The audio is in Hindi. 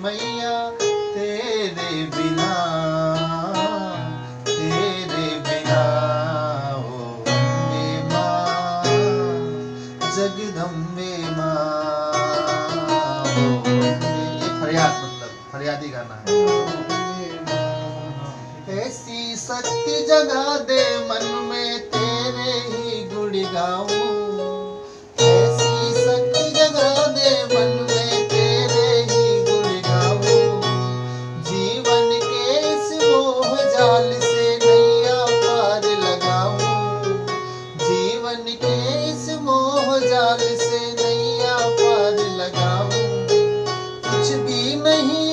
मैया तेरे बिना ओ अम्बे माँ, जगदम्बे माँ। ये फरियाद, मतलब फरियादी गाना है। ऐसी शक्ति जगा दे मन में तेरे ही गुण गाऊं, ऐसी शक्ति जगा दे मन में तेरे ही गुण गाऊं। जीवन के इस मोह जाल से नैया पार लगाऊं, जीवन के इस मोह जाल से नैया पार लगाऊं। कुछ भी नहीं